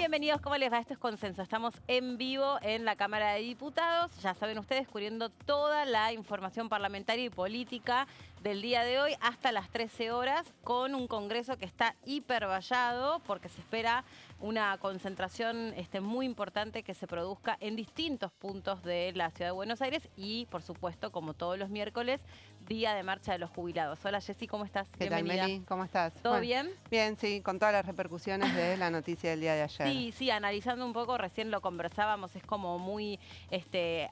bienvenidos, ¿cómo les va? Esto es Consenso. Estamos en vivo en la Cámara de Diputados. Ya saben ustedes, cubriendo toda la información parlamentaria y política del día de hoy hasta las 13 horas, con un Congreso que está hipervallado porque se espera una concentración muy importante que se produzca en distintos puntos de la Ciudad de Buenos Aires y, por supuesto, como todos los miércoles, Día de Marcha de los Jubilados. Hola, Jessy, ¿cómo estás? ¿Qué tal, Meli? ¿Cómo estás? ¿Todo bien? Bien, sí, con todas las repercusiones de la noticia del día de ayer. Sí, analizando un poco, recién lo conversábamos, es como muy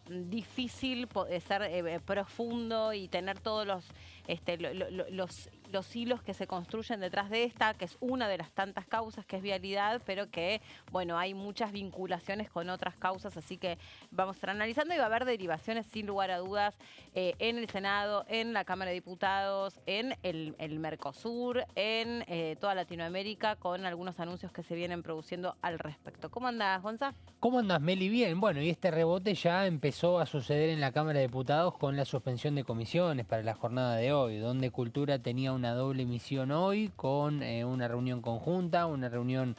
difícil ser profundo y tener todos los hilos que se construyen detrás de esta, que es una de las tantas causas, que es vialidad, pero que, bueno, hay muchas vinculaciones con otras causas, así que vamos a estar analizando y va a haber derivaciones sin lugar a dudas en el Senado, en la Cámara de Diputados, en el Mercosur, en toda Latinoamérica, con algunos anuncios que se vienen produciendo al respecto. ¿Cómo andás, Gonza? ¿Cómo andás, Meli? Bien. Bueno, y este rebote ya empezó a suceder en la Cámara de Diputados con la suspensión de comisiones para la jornada de hoy, donde Cultura tenía una doble misión hoy con una reunión conjunta, una reunión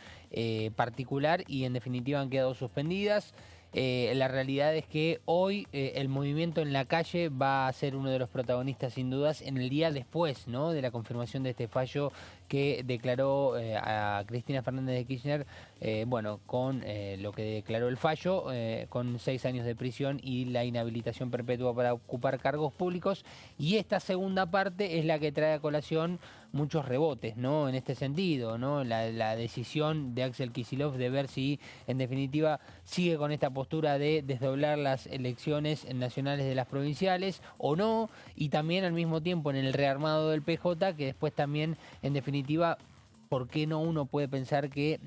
particular y en definitiva han quedado suspendidas. La realidad es que hoy el movimiento en la calle va a ser uno de los protagonistas sin dudas en el día después, ¿no?, de la confirmación de este fallo que declaró a Cristina Fernández de Kirchner, con lo que declaró el fallo, con 6 años de prisión y la inhabilitación perpetua para ocupar cargos públicos. Y esta segunda parte es la que trae a colación muchos rebotes, ¿no?, en este sentido, ¿no? La decisión de Axel Kicillof de ver si en definitiva sigue con esta postura de desdoblar las elecciones nacionales de las provinciales o no, y también al mismo tiempo en el rearmado del PJ, que después también en definitiva, ¿por qué no uno puede pensar que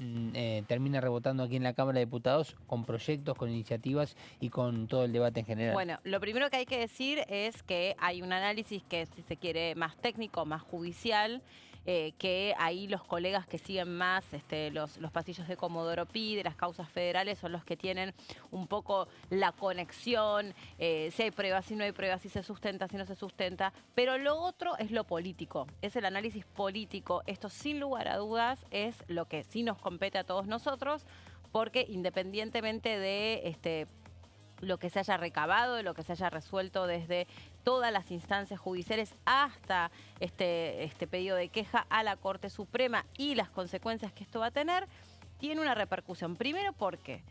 termina rebotando aquí en la Cámara de Diputados con proyectos, con iniciativas y con todo el debate en general? Bueno, lo primero que hay que decir es que hay un análisis que, si se quiere, más técnico, más judicial, que ahí los colegas que siguen más los pasillos de Comodoro Pi, de las causas federales, son los que tienen un poco la conexión, si hay pruebas, si no hay pruebas, si se sustenta, si no se sustenta. Pero lo otro es lo político, es el análisis político. Esto, sin lugar a dudas, es lo que sí nos compete a todos nosotros, porque independientemente de lo que se haya recabado, de lo que se haya resuelto desde todas las instancias judiciales hasta este pedido de queja a la Corte Suprema y las consecuencias que esto va a tener, tiene una repercusión. Primero porque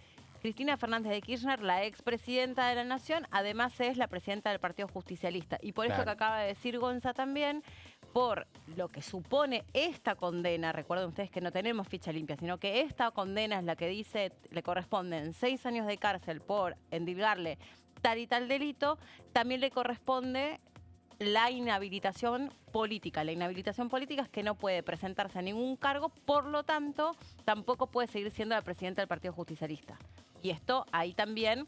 Cristina Fernández de Kirchner, la expresidenta de la Nación, además es la presidenta del Partido Justicialista. Y por eso que acaba de decir Gonza también, por lo que supone esta condena, recuerden ustedes que no tenemos ficha limpia, sino que esta condena es la que dice le corresponden 6 años de cárcel por endilgarle tal y tal delito, también le corresponde la inhabilitación política. La inhabilitación política es que no puede presentarse a ningún cargo, por lo tanto, tampoco puede seguir siendo la presidenta del Partido Justicialista. Y esto ahí también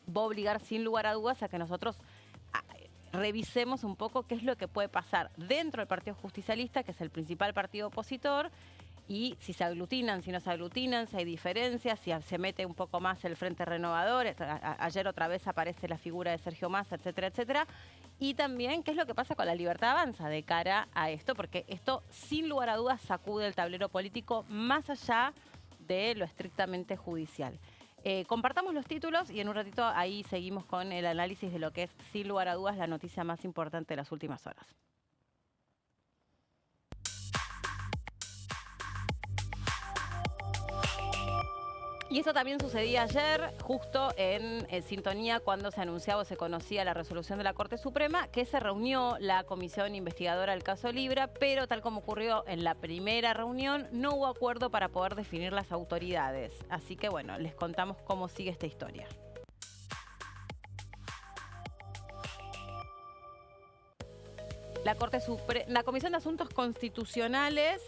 va a obligar sin lugar a dudas a que nosotros revisemos un poco qué es lo que puede pasar dentro del Partido Justicialista, que es el principal partido opositor, y si se aglutinan, si no se aglutinan, si hay diferencias, si se mete un poco más el Frente Renovador. Ayer otra vez aparece la figura de Sergio Massa, etcétera, etcétera. Y también qué es lo que pasa con la Libertad Avanza de cara a esto, porque esto sin lugar a dudas sacude el tablero político más allá de lo estrictamente judicial. Compartamos los títulos y en un ratito ahí seguimos con el análisis de lo que es, sin lugar a dudas, la noticia más importante de las últimas horas. Y esto también sucedía ayer, justo en sintonía cuando se anunciaba o se conocía la resolución de la Corte Suprema, que se reunió la comisión investigadora del caso Libra, pero tal como ocurrió en la primera reunión, no hubo acuerdo para poder definir las autoridades. Así que bueno, les contamos cómo sigue esta historia. La Comisión de Asuntos Constitucionales,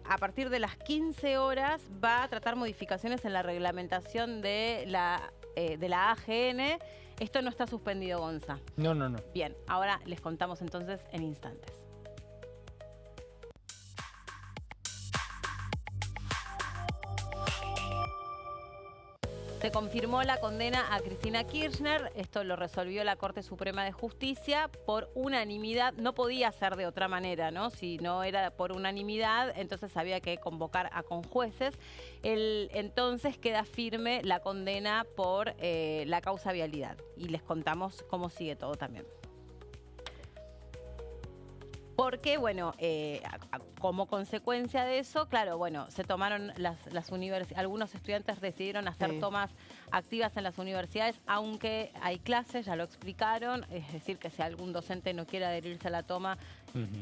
a partir de las 15 horas, va a tratar modificaciones en la reglamentación de la AGN. Esto no está suspendido, Gonza. No. Bien, ahora les contamos entonces en instantes. Se confirmó la condena a Cristina Kirchner, esto lo resolvió la Corte Suprema de Justicia por unanimidad, no podía ser de otra manera, ¿no? Si no era por unanimidad, entonces había que convocar a conjueces. Entonces queda firme la condena por la causa vialidad y les contamos cómo sigue todo también. Porque, bueno, como consecuencia de eso, claro, bueno, se tomaron las universidades, algunos estudiantes decidieron hacer tomas activas en las universidades, aunque hay clases, ya lo explicaron, es decir, que si algún docente no quiere adherirse a la toma,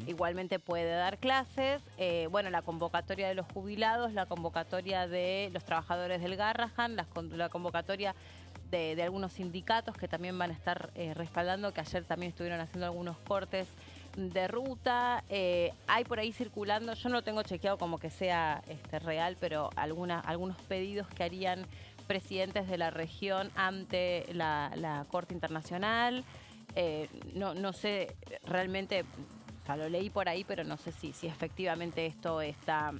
igualmente puede dar clases. Bueno, la convocatoria de los jubilados, la convocatoria de los trabajadores del Garrahan, la convocatoria de algunos sindicatos que también van a estar respaldando, que ayer también estuvieron haciendo algunos cortes de ruta. Hay por ahí circulando, yo no lo tengo chequeado como que sea real, pero algunos pedidos que harían presidentes de la región ante la Corte Internacional. No sé realmente, o sea, lo leí por ahí, pero no sé si efectivamente esto está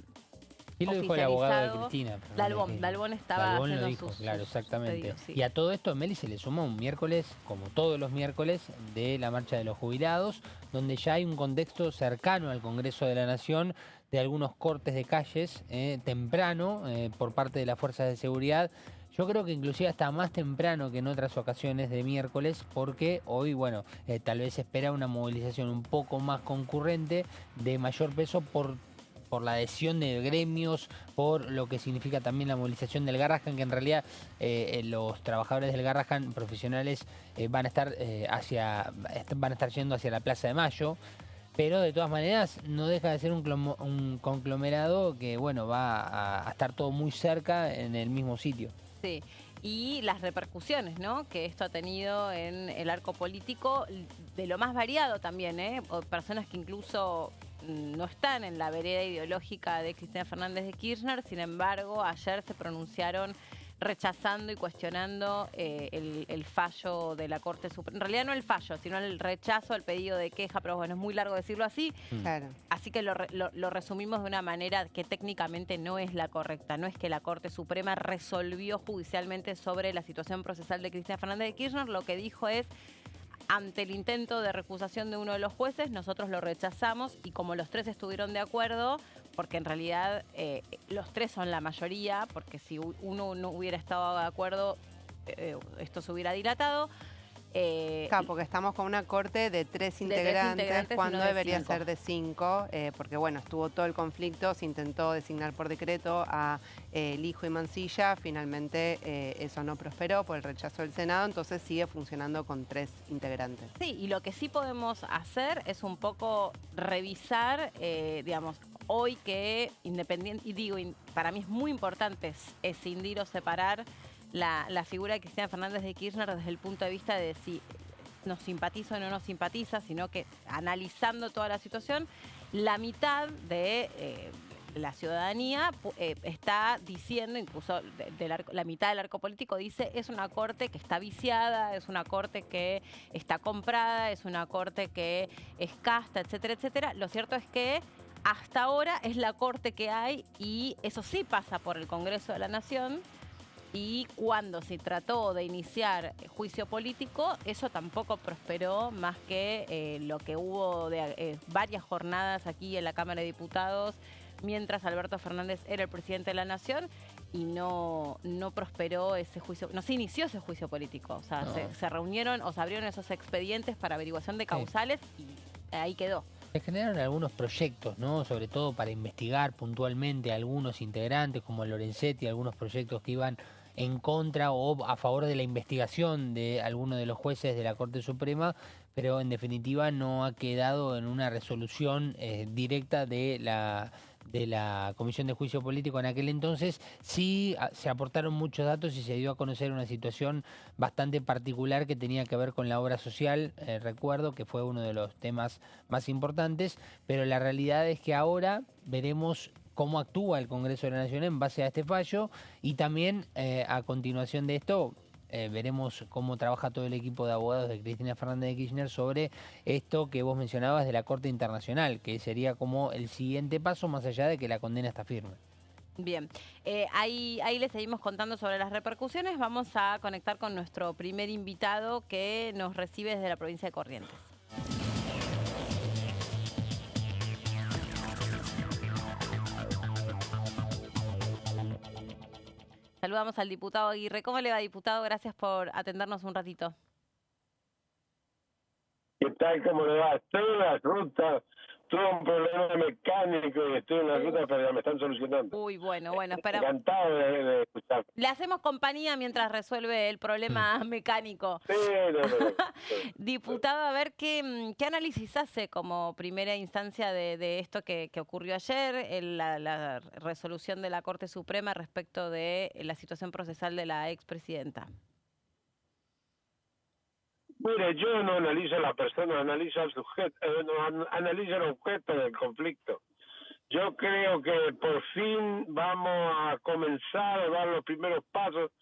¿Quién lo dijo el abogado de Cristina? Dalbón estaba Dalbón haciendo lo dijo, claro, exactamente. pedidos, sí. Y a todo esto, Meli, se le suma un miércoles, como todos los miércoles, de la marcha de los jubilados, donde ya hay un contexto cercano al Congreso de la Nación, de algunos cortes de calles temprano por parte de las fuerzas de seguridad. Yo creo que inclusive hasta más temprano que en otras ocasiones de miércoles, porque hoy, bueno, tal vez se espera una movilización un poco más concurrente, de mayor peso por la adhesión de gremios, por lo que significa también la movilización del Garrahan, que en realidad los trabajadores del Garrahan profesionales van a estar yendo hacia la Plaza de Mayo, pero de todas maneras no deja de ser un conglomerado que, bueno, va a estar todo muy cerca en el mismo sitio. Sí, y las repercusiones, ¿no?, que esto ha tenido en el arco político, de lo más variado también, o personas que incluso no están en la vereda ideológica de Cristina Fernández de Kirchner, sin embargo, ayer se pronunciaron rechazando y cuestionando el fallo de la Corte Suprema. En realidad no el fallo, sino el rechazo al pedido de queja, pero bueno, es muy largo decirlo así. Claro. Así que lo resumimos de una manera que técnicamente no es la correcta. No es que la Corte Suprema resolvió judicialmente sobre la situación procesal de Cristina Fernández de Kirchner. Lo que dijo es: ante el intento de recusación de uno de los jueces, nosotros lo rechazamos, y como los tres estuvieron de acuerdo, porque en realidad los tres son la mayoría, porque si uno no hubiera estado de acuerdo, esto se hubiera dilatado. Claro, porque estamos con una corte de tres integrantes cuando debería ser de 5, porque bueno, estuvo todo el conflicto, se intentó designar por decreto a Lijo y Mansilla, finalmente eso no prosperó por el rechazo del Senado, entonces sigue funcionando con 3 integrantes. Sí, y lo que sí podemos hacer es un poco revisar, digamos, hoy que independiente, y digo, para mí es muy importante escindir o separar la figura de Cristina Fernández de Kirchner desde el punto de vista de si nos simpatiza o no nos simpatiza, sino que analizando toda la situación, la mitad de la ciudadanía está diciendo, incluso la mitad del arco político dice, es una corte que está viciada, es una corte que está comprada, es una corte que es casta, etcétera, etcétera. Lo cierto es que hasta ahora es la corte que hay, y eso sí pasa por el Congreso de la Nación. Y cuando se trató de iniciar juicio político, eso tampoco prosperó, más que lo que hubo de varias jornadas aquí en la Cámara de Diputados, mientras Alberto Fernández era el presidente de la Nación, y no prosperó ese juicio, no se inició ese juicio político. O sea, se reunieron o se abrieron esos expedientes para averiguación de causales, y ahí quedó. Se generaron algunos proyectos, ¿no? Sobre todo para investigar puntualmente a algunos integrantes, como Lorenzetti, algunos proyectos que iban en contra o a favor de la investigación de algunos de los jueces de la Corte Suprema, pero en definitiva no ha quedado en una resolución directa de la Comisión de Juicio Político en aquel entonces. Sí se aportaron muchos datos y se dio a conocer una situación bastante particular que tenía que ver con la obra social, recuerdo que fue uno de los temas más importantes, pero la realidad es que ahora veremos cómo actúa el Congreso de la Nación en base a este fallo, y también a continuación de esto veremos cómo trabaja todo el equipo de abogados de Cristina Fernández de Kirchner sobre esto que vos mencionabas de la Corte Internacional, que sería como el siguiente paso más allá de que la condena está firme. Bien, ahí le seguimos contando sobre las repercusiones. Vamos a conectar con nuestro primer invitado que nos recibe desde la provincia de Corrientes. Saludamos al diputado Aguirre. ¿Cómo le va, diputado? Gracias por atendernos un ratito. ¿Qué tal? ¿Cómo le va? Estoy en la ruta, tuve un problema mecánico y estoy en la ruta, pero ya me están solucionando. Uy, bueno, esperamos. Encantado de escuchar. Le hacemos compañía mientras resuelve el problema mecánico. Sí, no. Diputado, a ver, ¿qué análisis hace como primera instancia de esto que ocurrió ayer, la resolución de la Corte Suprema respecto de la situación procesal de la expresidenta? Mire, yo no analizo a la persona, analizo al sujeto, analizo el objeto del conflicto. Yo creo que por fin vamos a comenzar a dar los primeros pasos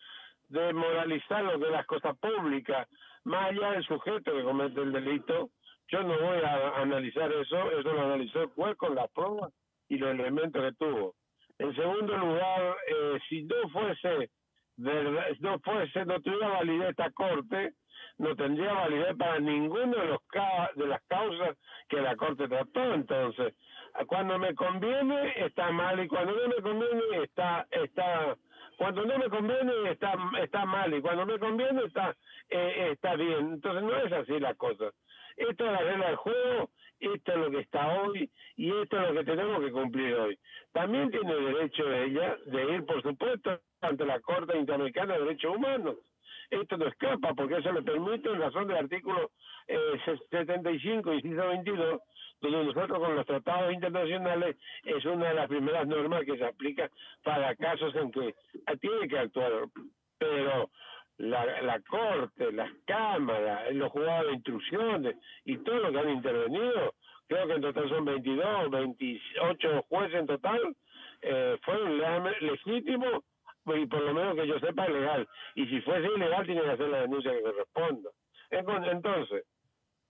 de moralizar lo que es las cosas públicas, más allá del sujeto que comete el delito. Yo no voy a analizar eso lo analizó el juez con las pruebas y los elementos que tuvo. En segundo lugar, si no tuviera validez esta Corte, no tendría validez para ninguno de las causas que la Corte trató. Entonces, cuando me conviene está mal y cuando no me conviene cuando no me conviene está mal y cuando me conviene está bien. Entonces no es así la cosa. Esta es la regla del juego, esto es lo que está hoy y esto es lo que tenemos que cumplir hoy. También tiene derecho ella de ir, por supuesto, ante la Corte Interamericana de Derechos Humanos. Esto no escapa porque eso le permite en razón del artículo 75 y 122, donde nosotros con los tratados internacionales es una de las primeras normas que se aplica para casos en que tiene que actuar. Pero la Corte, las cámaras, los juzgados de instrucciones y todo lo que han intervenido, creo que en total son 22, 28 jueces en total, fueron legítimos y por lo menos que yo sepa es legal. Y si fuese ilegal tiene que hacer la denuncia que corresponda. Entonces,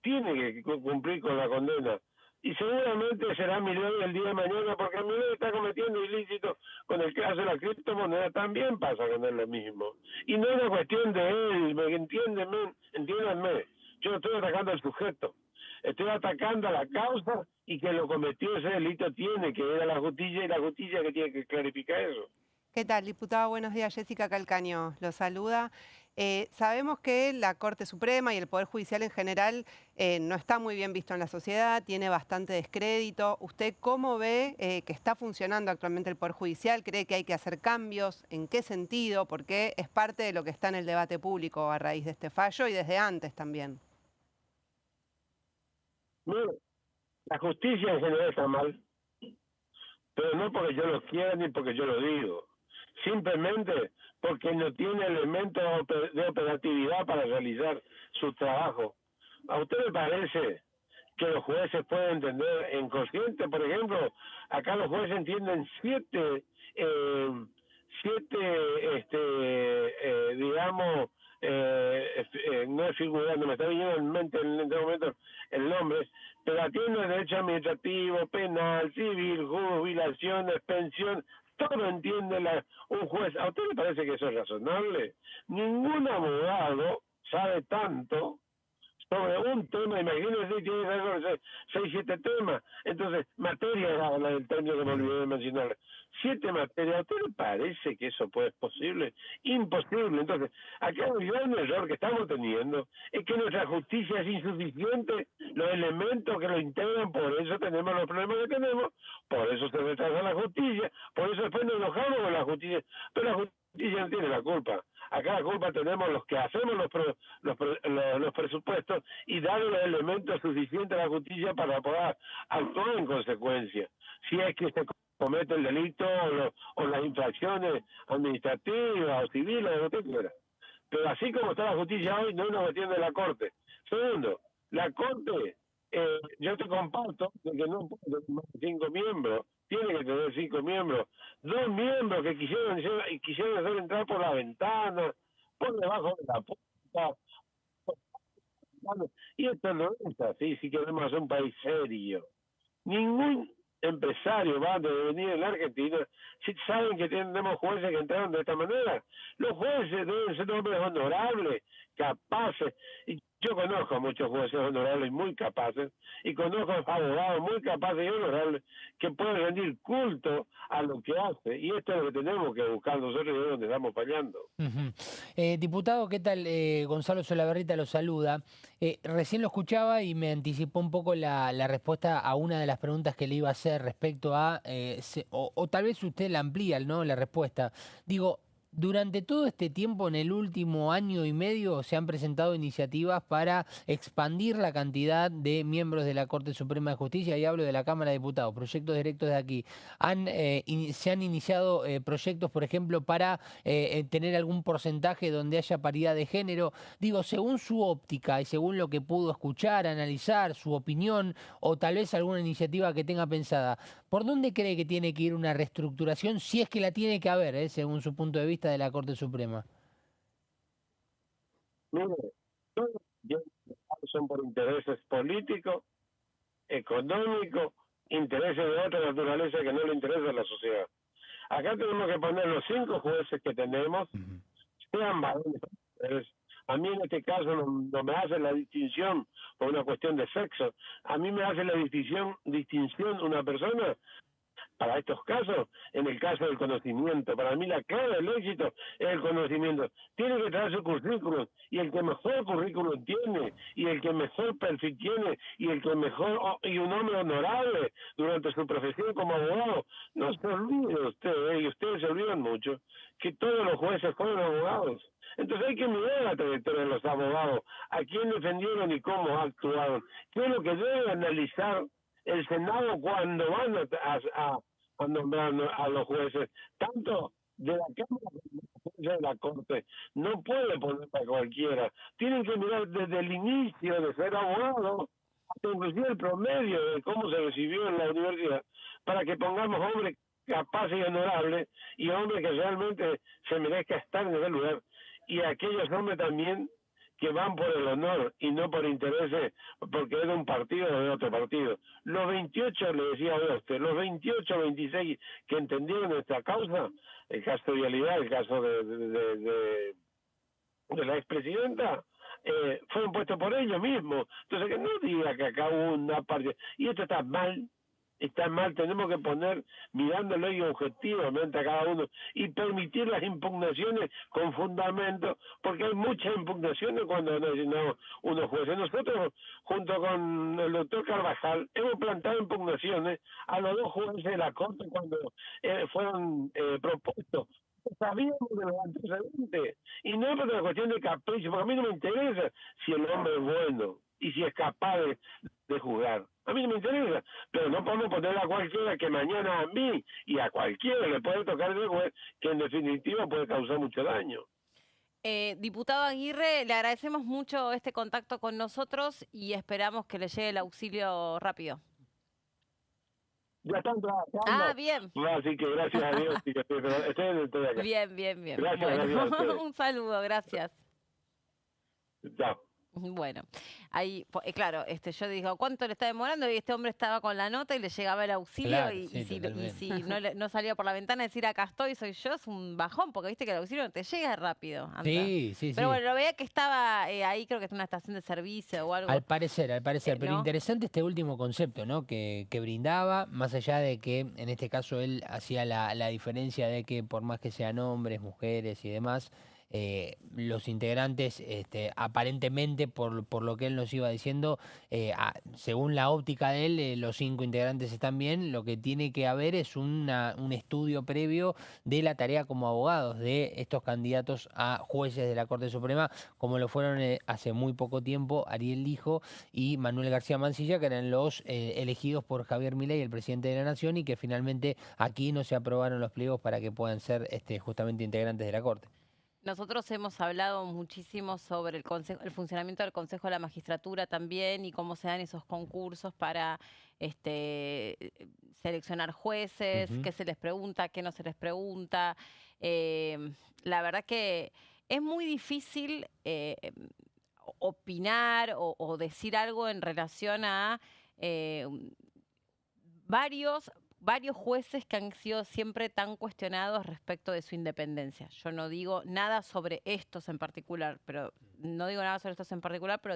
tiene que cumplir con la condena. Y seguramente será Milei el día de mañana, porque Milei está cometiendo ilícitos con el caso de la criptomoneda, también pasa con él lo mismo. Y no es una cuestión de él, entiéndanme, yo no estoy atacando al sujeto, estoy atacando a la causa y que lo cometió ese delito tiene que ir a la justicia y la justicia que tiene que clarificar eso. ¿Qué tal, diputado? Buenos días, Jessica Calcaño lo saluda. Sabemos que la Corte Suprema y el Poder Judicial en general no está muy bien visto en la sociedad, tiene bastante descrédito. ¿Usted cómo ve que está funcionando actualmente el Poder Judicial? ¿Cree que hay que hacer cambios? ¿En qué sentido? Porque es parte de lo que está en el debate público a raíz de este fallo y desde antes también. Mire, la justicia en general está mal, pero no porque yo lo quiera ni porque yo lo digo. Simplemente porque no tiene elementos de operatividad para realizar su trabajo. ¿A usted le parece que los jueces pueden entender en consciente? Por ejemplo, acá los jueces entienden no es figura, no me está viniendo en mente en este momento el nombre, pero atienden derecho administrativo, penal, civil, jubilaciones, pensión. Todo entiende un juez. ¿A usted le parece que eso es razonable? Ningún abogado sabe tanto sobre un tema, imagínense, tiene que saber sobre 6, 7 temas. Entonces, materia era la del término que me olvidé de mencionar. 7 materias. ¿A usted le parece que eso puede ser posible? Imposible. Entonces, acá el gran error que estamos teniendo es que nuestra justicia es insuficiente, los elementos que lo integran, por eso tenemos los problemas que tenemos, por eso se retrasa la justicia, por eso después nos enojamos con la justicia, pero la justicia no tiene la culpa. Acá la culpa tenemos los que hacemos los presupuestos y dar los elementos suficientes a la justicia para poder actuar en consecuencia. Si es que se comete el delito o las infracciones administrativas o civiles, lo que quiera. Pero así como está la justicia hoy, no es una cuestión de la Corte. Segundo, la Corte, yo te comparto de que no puede tener más de 5 miembros, tiene que tener 5 miembros. 2 miembros que quisieron hacer entrar por la ventana, por debajo de la puerta. Y esto no es así si queremos hacer un país serio. Ningún empresarios van a venir en la Argentina si saben que tenemos jueces que entraron de esta manera? Los jueces deben ser hombres honorables, capaces. Y yo conozco a muchos jueces honorables muy capaces y conozco a abogados muy capaces y honorables que pueden rendir culto a lo que hace. Y esto es lo que tenemos que buscar nosotros y es donde estamos fallando. Diputado, ¿qué tal? Gonzalo Solabarrieta lo saluda. Recién lo escuchaba y me anticipó un poco la respuesta a una de las preguntas que le iba a hacer respecto a, o tal vez usted la amplía, ¿no? La respuesta. Digo, durante todo este tiempo, en el último año y medio, se han presentado iniciativas para expandir la cantidad de miembros de la Corte Suprema de Justicia, y hablo de la Cámara de Diputados, proyectos directos de aquí. Se han iniciado proyectos, por ejemplo, para tener algún porcentaje donde haya paridad de género. Digo, según su óptica y según lo que pudo escuchar, analizar, su opinión, o tal vez alguna iniciativa que tenga pensada, ¿por dónde cree que tiene que ir una reestructuración, si es que la tiene que haber, según su punto de vista de la Corte Suprema? Mire, todos son por intereses políticos, económicos, intereses de otra naturaleza que no le interesa a la sociedad. Acá tenemos que poner los 5 jueces que tenemos, sean varones. A mí en este caso no me hace la distinción por una cuestión de sexo. A mí me hace la distinción una persona para estos casos, en el caso del conocimiento. Para mí la clave del éxito es el conocimiento. Tiene que traer su currículum, y el que mejor currículum tiene, y el que mejor perfil tiene, y el que mejor, y un hombre honorable durante su profesión como abogado. No se olvide usted, y ustedes se olvidan mucho, que todos los jueces fueron abogados. Entonces hay que mirar la trayectoria de los abogados, a quién defendieron y cómo actuaron. ¿Qué es lo que debe analizar el Senado cuando van a nombrar a los jueces? Tanto de la Cámara como de la Corte. No puede poner a cualquiera. Tienen que mirar desde el inicio de ser abogado hasta inclusive el promedio de cómo se recibió en la universidad, para que pongamos hombres capaces y honorables, y hombres que realmente se merezca estar en ese lugar, y aquellos hombres también que van por el honor y no por intereses, porque es de un partido o de otro partido. Los 28, le decía a usted, los 28, 26 que entendieron esta causa, el caso de Vialidad, el caso de la expresidenta, fueron puestos por ellos mismos. Entonces, que no diga que acá hubo una parte. Y esto está mal. Está mal, tenemos que poner, mirándolo y objetivamente a cada uno, y permitir las impugnaciones con fundamento, porque hay muchas impugnaciones cuando han designado unos jueces. Nosotros, junto con el doctor Carvajal, hemos plantado impugnaciones a los 2 jueces de la Corte cuando fueron propuestos. Sabíamos de los antecedentes, y no es por una cuestión de capricho, porque a mí no me interesa si el hombre es bueno y si es capaz de juzgar. A mí no me interesa, pero no podemos poner a cualquiera, que mañana a mí y a cualquiera le puede tocar de juez, que en definitiva puede causar mucho daño. Diputado Aguirre, le agradecemos mucho este contacto con nosotros y esperamos que le llegue el auxilio rápido. Ya están trabajando. Ah, bien. Así que gracias a Dios, sí que estoy acá. Bien, bien, bien. Gracias, bueno, gracias un saludo, gracias. Chao. Bueno, ahí, claro, yo digo, ¿cuánto le está demorando? Y este hombre estaba con la nota y le llegaba el auxilio, Claro, y sí, si no salía por la ventana a decir acá estoy, soy yo, es un bajón, porque viste que el auxilio no te llega rápido. Anda. Sí. Pero bueno, lo veía que estaba ahí, creo que es una estación de servicio o algo. Al parecer. Pero ¿no? interesante este último concepto, ¿no? Que brindaba, más allá de que en este caso él hacía la diferencia de que por más que sean hombres, mujeres y demás, los integrantes, aparentemente, por lo que él nos iba diciendo, según la óptica de él, los 5 integrantes están bien. Lo que tiene que haber es un estudio previo de la tarea como abogados de estos candidatos a jueces de la Corte Suprema, como lo fueron hace muy poco tiempo Ariel Lijo y Manuel García Mansilla, que eran los elegidos por Javier Milei, el presidente de la Nación, y que finalmente aquí no se aprobaron los pliegos para que puedan ser justamente integrantes de la Corte. Nosotros hemos hablado muchísimo sobre el funcionamiento del Consejo de la Magistratura también, y cómo se dan esos concursos para seleccionar jueces, qué se les pregunta, qué no se les pregunta. La verdad que es muy difícil opinar o decir algo en relación a varios jueces que han sido siempre tan cuestionados respecto de su independencia. Yo no digo nada sobre estos en particular, pero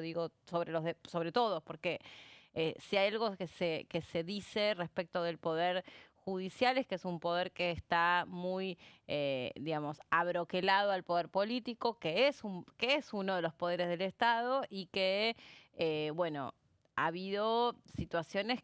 digo sobre todos, porque si hay algo que se dice respecto del poder judicial es que es un poder que está muy, digamos, abroquelado al poder político, que es uno de los poderes del Estado y que, bueno, ha habido situaciones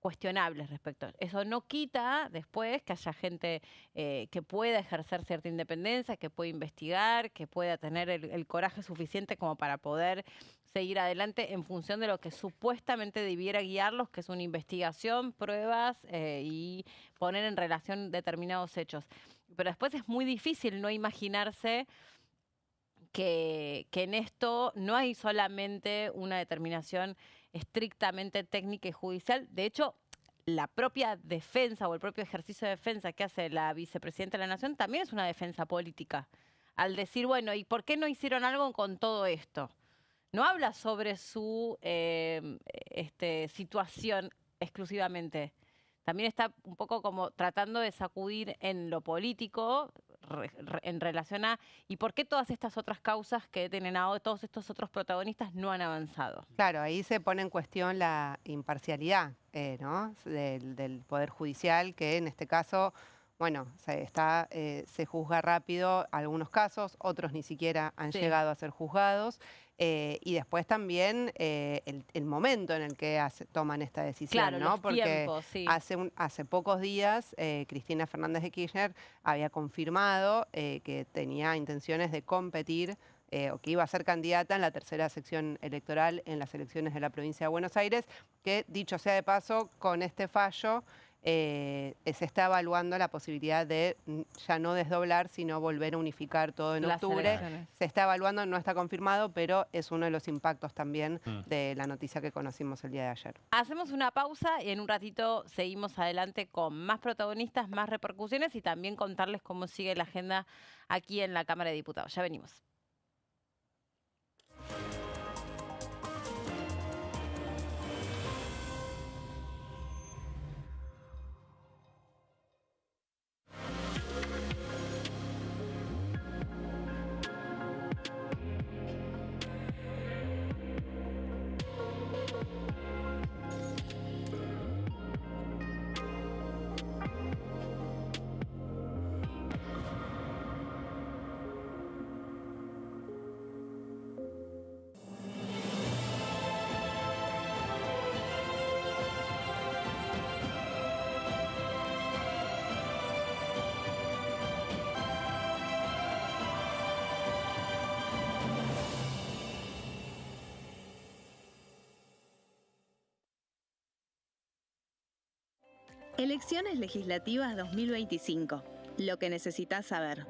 cuestionables respecto a eso. Eso no quita después que haya gente que pueda ejercer cierta independencia, que pueda investigar, que pueda tener el coraje suficiente como para poder seguir adelante en función de lo que supuestamente debiera guiarlos, que es una investigación, pruebas y poner en relación determinados hechos. Pero después es muy difícil no imaginarse que en esto no hay solamente una determinación estrictamente técnica y judicial. De hecho, la propia defensa o el propio ejercicio de defensa que hace la vicepresidenta de la Nación también es una defensa política. Al decir, bueno, ¿y por qué no hicieron algo con todo esto? No habla sobre su situación exclusivamente. También está un poco como tratando de sacudir en lo político en relación a ¿y por qué todas estas otras causas que tienen a todos estos otros protagonistas no han avanzado? Claro, ahí se pone en cuestión la imparcialidad, ¿no? del Poder Judicial, que en este caso, bueno, se juzga rápido algunos casos, otros ni siquiera han llegado a ser juzgados. Y después también el momento en el que toman esta decisión, claro, ¿no? Porque tiempos, sí. hace pocos días Cristina Fernández de Kirchner había confirmado que tenía intenciones de competir o que iba a ser candidata en la tercera sección electoral en las elecciones de la provincia de Buenos Aires, que dicho sea de paso, con este fallo se está evaluando la posibilidad de ya no desdoblar, sino volver a unificar todo en octubre. Se está evaluando, no está confirmado, pero es uno de los impactos también de la noticia que conocimos el día de ayer. Hacemos una pausa y en un ratito seguimos adelante con más protagonistas, más repercusiones y también contarles cómo sigue la agenda aquí en la Cámara de Diputados. Ya venimos. Elecciones legislativas 2025. Lo que necesitas saber.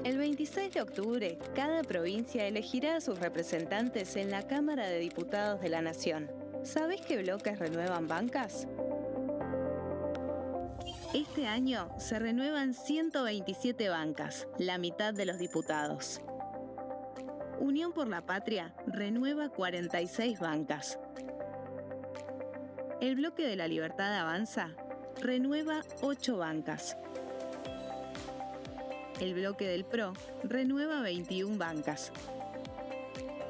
El 26 de octubre, cada provincia elegirá a sus representantes en la Cámara de Diputados de la Nación. ¿Sabés qué bloques renuevan bancas? Este año se renuevan 127 bancas, la mitad de los diputados. Unión por la Patria renueva 46 bancas. El Bloque de la Libertad Avanza renueva 8 bancas. El Bloque del PRO renueva 21 bancas.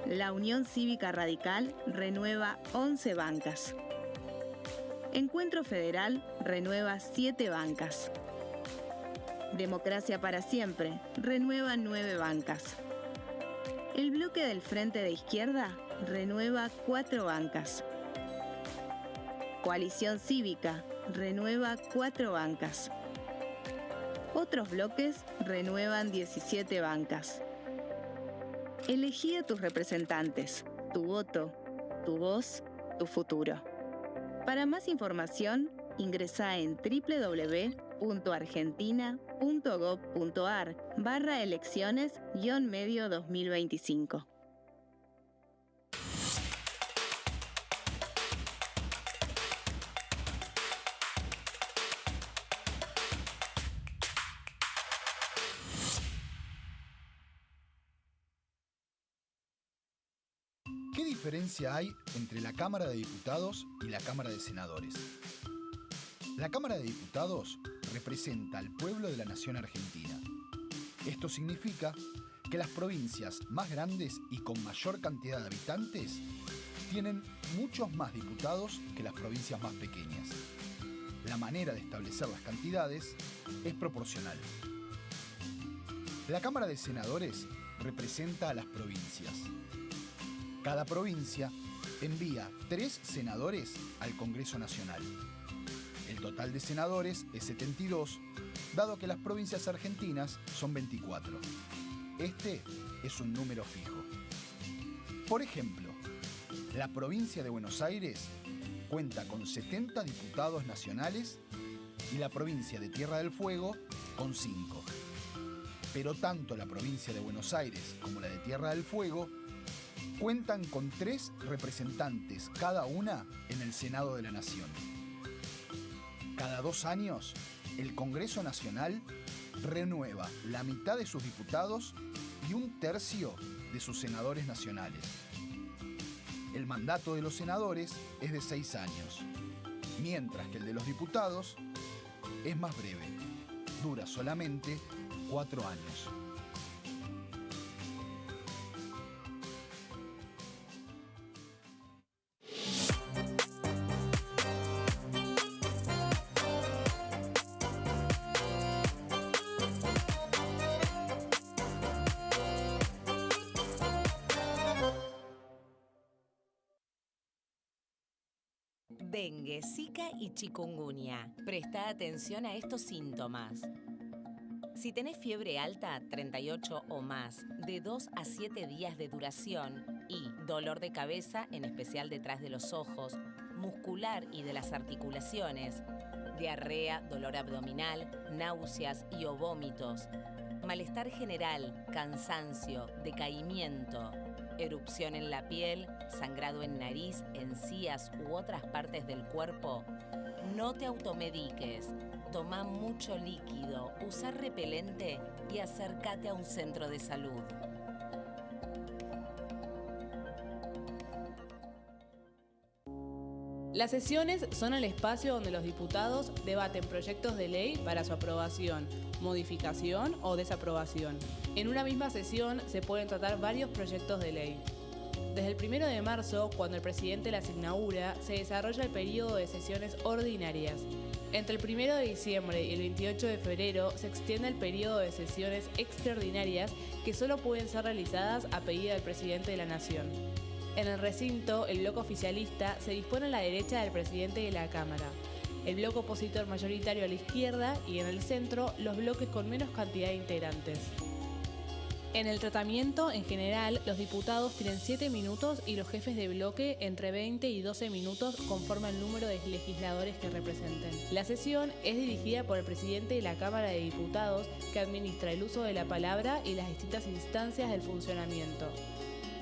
La Unión Cívica Radical renueva 11 bancas. Encuentro Federal renueva 7 bancas. Democracia para Siempre renueva 9 bancas. El Bloque del Frente de Izquierda renueva 4 bancas. Coalición Cívica renueva 4 bancas. Otros bloques renuevan 17 bancas. Elegí a tus representantes, tu voto, tu voz, tu futuro. Para más información, ingresá en www.argentina.gov.ar/elecciones-medio 2025. ¿Qué diferencia hay entre la Cámara de Diputados y la Cámara de Senadores? La Cámara de Diputados representa al pueblo de la nación argentina. Esto significa que las provincias más grandes y con mayor cantidad de habitantes tienen muchos más diputados que las provincias más pequeñas. La manera de establecer las cantidades es proporcional. La Cámara de Senadores representa a las provincias. Cada provincia envía 3 senadores al Congreso Nacional. El total de senadores es 72, dado que las provincias argentinas son 24. Este es un número fijo. Por ejemplo, la provincia de Buenos Aires cuenta con 70 diputados nacionales y la provincia de Tierra del Fuego con 5. Pero tanto la provincia de Buenos Aires como la de Tierra del Fuego cuentan con 3 representantes cada una en el Senado de la Nación. Cada 2 años, el Congreso Nacional renueva la mitad de sus diputados y 1/3 de sus senadores nacionales. El mandato de los senadores es de 6 años, mientras que el de los diputados es más breve, dura solamente 4 años. Dengue, Zika y chikungunya. Presta atención a estos síntomas. Si tenés fiebre alta, 38 o más, de 2 a 7 días de duración y dolor de cabeza, en especial detrás de los ojos, muscular y de las articulaciones, diarrea, dolor abdominal, náuseas y o vómitos, malestar general, cansancio, decaimiento, erupción en la piel, sangrado en nariz, encías u otras partes del cuerpo, no te automediques. Toma mucho líquido, usa repelente y acércate a un centro de salud. Las sesiones son el espacio donde los diputados debaten proyectos de ley para su aprobación, modificación o desaprobación. En una misma sesión se pueden tratar varios proyectos de ley. Desde el 1 de marzo, cuando el presidente las inaugura, se desarrolla el periodo de sesiones ordinarias. Entre el 1 de diciembre y el 28 de febrero se extiende el periodo de sesiones extraordinarias que solo pueden ser realizadas a pedido del presidente de la Nación. En el recinto, el bloque oficialista se dispone a la derecha del presidente de la Cámara, el bloque opositor mayoritario a la izquierda y en el centro los bloques con menos cantidad de integrantes. En el tratamiento, en general, los diputados tienen 7 minutos y los jefes de bloque entre 20 y 12 minutos conforme al número de legisladores que representen. La sesión es dirigida por el presidente de la Cámara de Diputados, que administra el uso de la palabra y las distintas instancias del funcionamiento.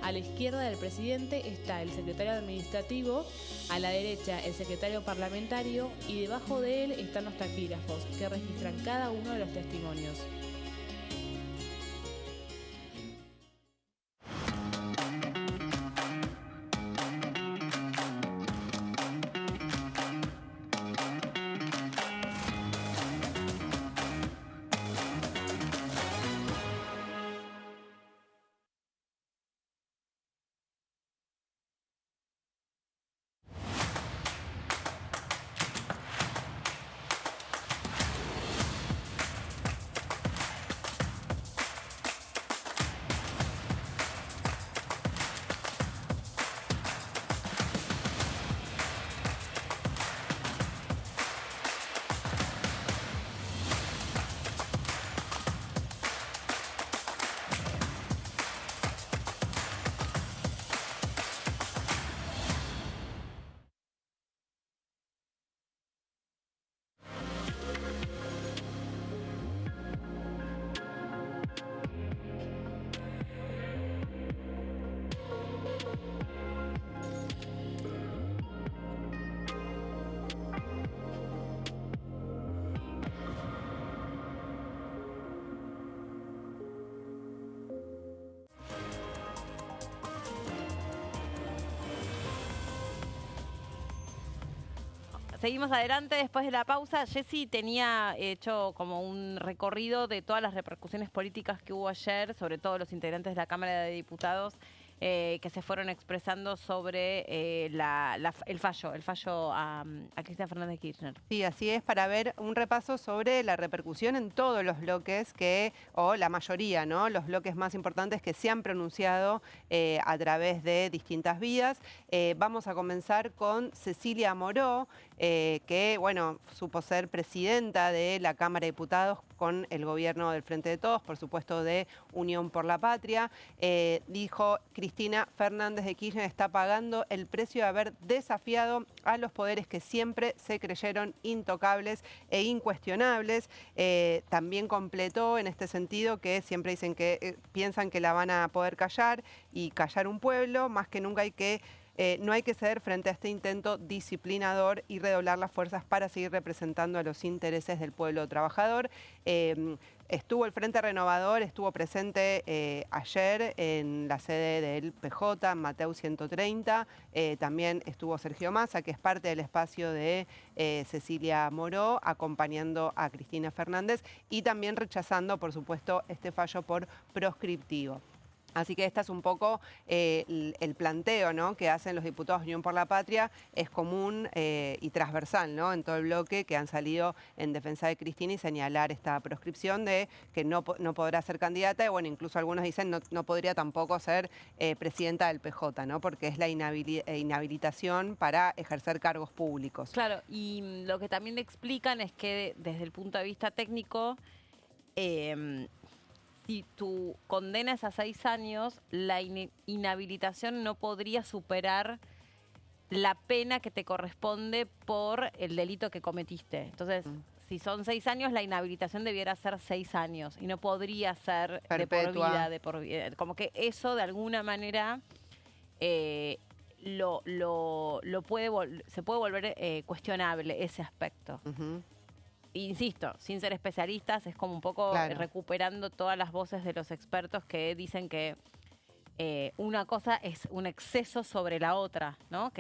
A la izquierda del presidente está el secretario administrativo, a la derecha el secretario parlamentario y debajo de él están los taquígrafos, que registran cada uno de los testimonios. seguimos adelante después de la pausa. Jessy tenía hecho como un recorrido de todas las repercusiones políticas que hubo ayer, sobre todo los integrantes de la Cámara de Diputados, que se fueron expresando sobre el fallo a Cristina Fernández de Kirchner. Sí, así es, para ver un repaso sobre la repercusión en todos los bloques o la mayoría, ¿no? Los bloques más importantes que se han pronunciado a través de distintas vías. Vamos a comenzar con Cecilia Moró, que, bueno, supo ser presidenta de la Cámara de Diputados con el gobierno del Frente de Todos, por supuesto de Unión por la Patria. Dijo: Cristina Fernández de Kirchner está pagando el precio de haber desafiado a los poderes que siempre se creyeron intocables e incuestionables. También completó en este sentido que siempre dicen que piensan que la van a poder callar y callar un pueblo. Más que nunca no hay que ceder frente a este intento disciplinador y redoblar las fuerzas para seguir representando a los intereses del pueblo trabajador. Estuvo el Frente Renovador, estuvo presente ayer en la sede del PJ, Mateu 130. También estuvo Sergio Massa, que es parte del espacio de Cecilia Moró, acompañando a Cristina Fernández y también rechazando, por supuesto, este fallo por proscriptivo. Así que este es un poco el planteo, ¿no?, que hacen los diputados de Unión por la Patria. Es común y transversal, ¿no?, en todo el bloque, que han salido en defensa de Cristina y señalar esta proscripción de que no podrá ser candidata. Y bueno, incluso algunos dicen no podría tampoco ser presidenta del PJ, ¿no?, porque es la inhabilitación para ejercer cargos públicos. Claro, y lo que también le explican es que desde el punto de vista técnico, si tu condena es a 6 años, la inhabilitación no podría superar la pena que te corresponde por el delito que cometiste. Entonces, si son 6 años, la inhabilitación debiera ser 6 años y no podría ser perpetua. de por vida. Como que eso, de alguna manera, se puede volver cuestionable, ese aspecto. Insisto, sin ser especialistas, es como un poco recuperando todas las voces de los expertos que dicen que una cosa es un exceso sobre la otra, ¿no?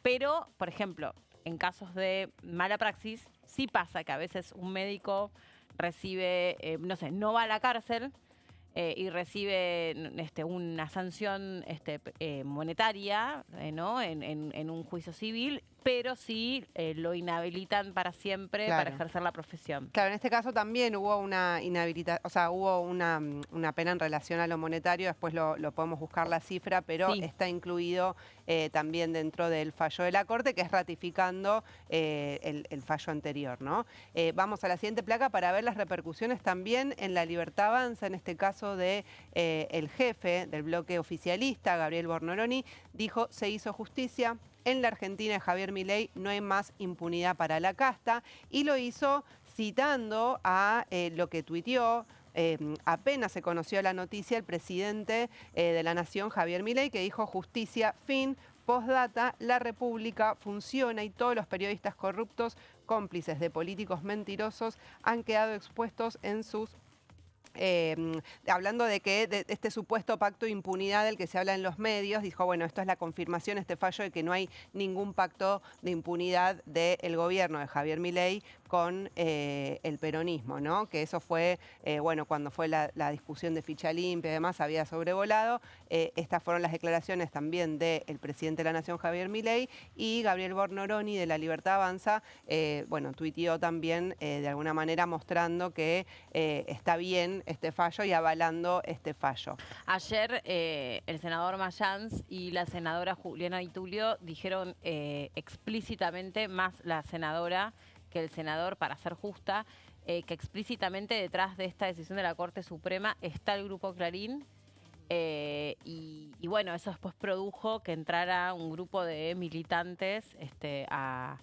Pero, por ejemplo, en casos de mala praxis, sí pasa que a veces un médico recibe, no va a la cárcel y recibe una sanción monetaria, ¿no?, en un juicio civil, pero sí lo inhabilitan para siempre para ejercer la profesión. Claro, en este caso también hubo una hubo una pena en relación a lo monetario. Después lo podemos buscar la cifra, pero está incluido también dentro del fallo de la Corte, que es ratificando el fallo anterior, ¿no? Vamos a la siguiente placa para ver las repercusiones también en La Libertad Avanza, en este caso de el jefe del bloque oficialista, Gabriel Bornoloni. Dijo: se hizo justicia. En la Argentina de Javier Milei no hay más impunidad para la casta, y lo hizo citando a lo que tuiteó apenas se conoció la noticia el presidente de la Nación, Javier Milei, que dijo: justicia, fin, postdata, la República funciona y todos los periodistas corruptos, cómplices de políticos mentirosos, han quedado expuestos en sus... hablando de este supuesto pacto de impunidad del que se habla en los medios. Dijo: bueno, esto es la confirmación, este fallo, de que no hay ningún pacto de impunidad del gobierno de Javier Milei con el peronismo, ¿no? Que eso fue, cuando fue la discusión de ficha limpia y demás, había sobrevolado. Estas fueron las declaraciones también del presidente de la Nación, Javier Milei, y Gabriel Bornoloni, de La Libertad Avanza, tuiteó también de alguna manera mostrando que está bien este fallo y avalando este fallo. Ayer el senador Mayans y la senadora Juliana Di Tulio dijeron explícitamente, más la senadora que el senador, para ser justa, que explícitamente detrás de esta decisión de la Corte Suprema está el Grupo Clarín. Y bueno, eso después produjo que entrara un grupo de militantes a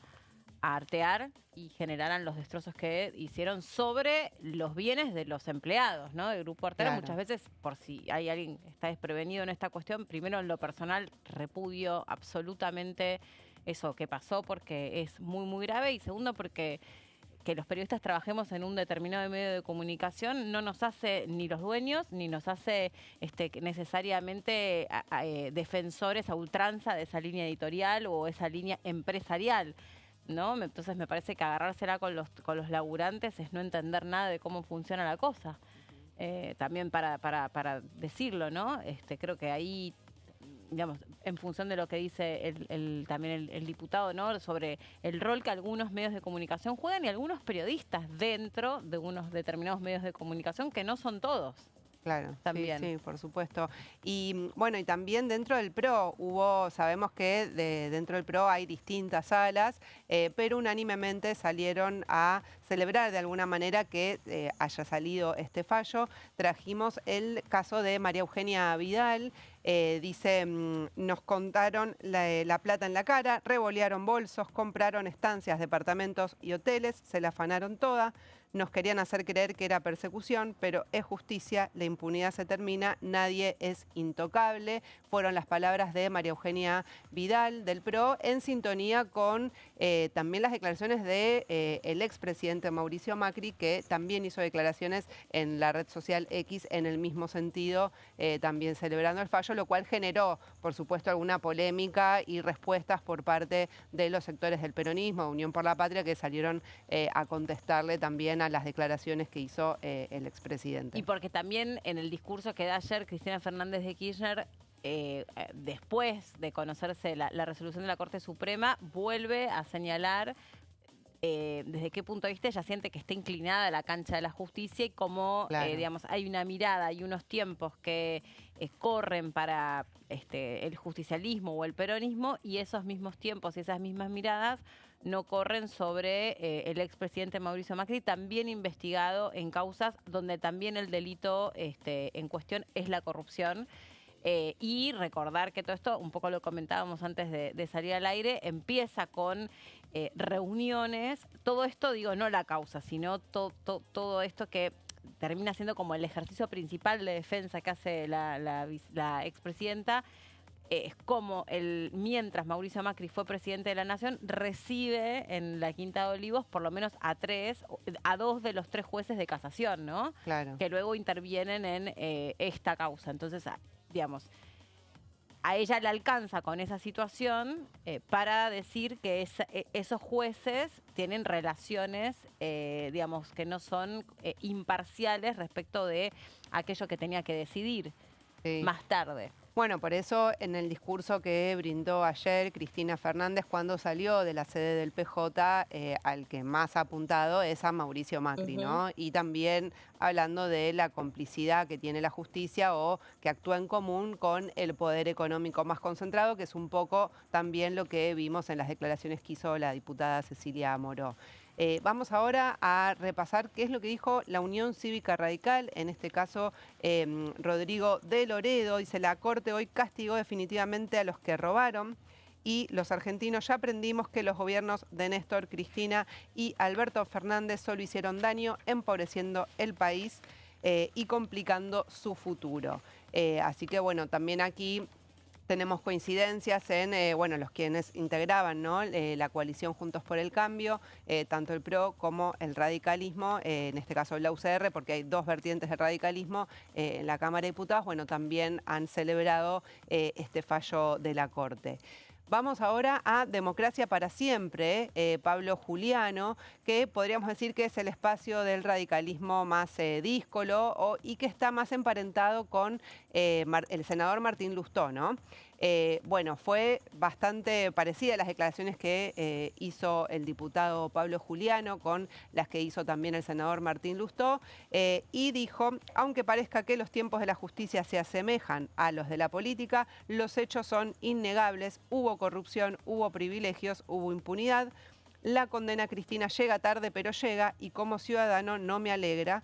artear y generaran los destrozos que hicieron sobre los bienes de los empleados, ¿no? El Grupo Artear. Muchas veces, por si hay alguien que está desprevenido en esta cuestión, primero, en lo personal, repudio absolutamente eso que pasó, porque es muy, muy grave, y segundo, porque que los periodistas trabajemos en un determinado medio de comunicación no nos hace ni los dueños, ni nos hace necesariamente defensores a ultranza de esa línea editorial o esa línea empresarial. ¿no? Entonces me parece que agarrársela con los laburantes es no entender nada de cómo funciona la cosa. También para decirlo, ¿no? Creo que ahí, digamos, en función de lo que dice también el diputado, ¿no? Sobre el rol que algunos medios de comunicación juegan y algunos periodistas dentro de unos determinados medios de comunicación, que no son todos. Claro, también. Sí, por supuesto. Y bueno, y también dentro del PRO sabemos que dentro del PRO hay distintas salas, pero unánimemente salieron a celebrar de alguna manera que haya salido este fallo. Trajimos el caso de María Eugenia Vidal. Dice, nos contaron la plata en la cara, revolearon bolsos, compraron estancias, departamentos y hoteles, se la afanaron toda. Nos querían hacer creer que era persecución, pero es justicia, la impunidad se termina, nadie es intocable. Fueron las palabras de María Eugenia Vidal, del PRO, en sintonía con también las declaraciones del expresidente Mauricio Macri, que también hizo declaraciones en la red social X en el mismo sentido, también celebrando el fallo, lo cual generó, por supuesto, alguna polémica y respuestas por parte de los sectores del peronismo, Unión por la Patria, que salieron a contestarle también a las declaraciones que hizo el expresidente. Y porque también en el discurso que da ayer Cristina Fernández de Kirchner, después de conocerse la resolución de la Corte Suprema, vuelve a señalar desde qué punto de vista ella siente que está inclinada a la cancha de la justicia y cómo, digamos, hay una mirada y unos tiempos que corren para el justicialismo o el peronismo, y esos mismos tiempos y esas mismas miradas no corren sobre el expresidente Mauricio Macri, también investigado en causas donde también el delito en cuestión es la corrupción. Y recordar que todo esto, un poco lo comentábamos antes de salir al aire, empieza con reuniones, todo esto, digo, no la causa, sino todo esto que termina siendo como el ejercicio principal de defensa que hace la expresidenta. Es como mientras Mauricio Macri fue presidente de la Nación, recibe en la Quinta de Olivos por lo menos a dos de los 3 jueces de casación, ¿no? Claro. Que luego intervienen en esta causa. Entonces, digamos, a ella le alcanza con esa situación para decir que esos jueces tienen relaciones, digamos, que no son imparciales respecto de aquello que tenía que decidir más tarde. Bueno, por eso en el discurso que brindó ayer Cristina Fernández cuando salió de la sede del PJ, al que más ha apuntado es a Mauricio Macri, ¿no? Y también hablando de la complicidad que tiene la justicia o que actúa en común con el poder económico más concentrado, que es un poco también lo que vimos en las declaraciones que hizo la diputada Cecilia Moró. Vamos ahora a repasar qué es lo que dijo la Unión Cívica Radical, en este caso Rodrigo de Loredo. Dice, la Corte hoy castigó definitivamente a los que robaron y los argentinos ya aprendimos que los gobiernos de Néstor, Cristina y Alberto Fernández solo hicieron daño, empobreciendo el país y complicando su futuro. Así que bueno, también aquí tenemos coincidencias en los quienes integraban, ¿no? La coalición Juntos por el Cambio, tanto el PRO como el radicalismo, en este caso la UCR, porque hay 2 vertientes del radicalismo en la Cámara de Diputados, bueno, también han celebrado este fallo de la Corte. Vamos ahora a Democracia para Siempre, Pablo Juliano, que podríamos decir que es el espacio del radicalismo más díscolo y que está más emparentado con el senador Martín Lustó, ¿no? Bueno, fue bastante parecida a las declaraciones que hizo el diputado Pablo Juliano con las que hizo también el senador Martín Lustó, y dijo, aunque parezca que los tiempos de la justicia se asemejan a los de la política, los hechos son innegables, hubo corrupción, hubo privilegios, hubo impunidad. La condena a Cristina llega tarde, pero llega, y como ciudadano no me alegra.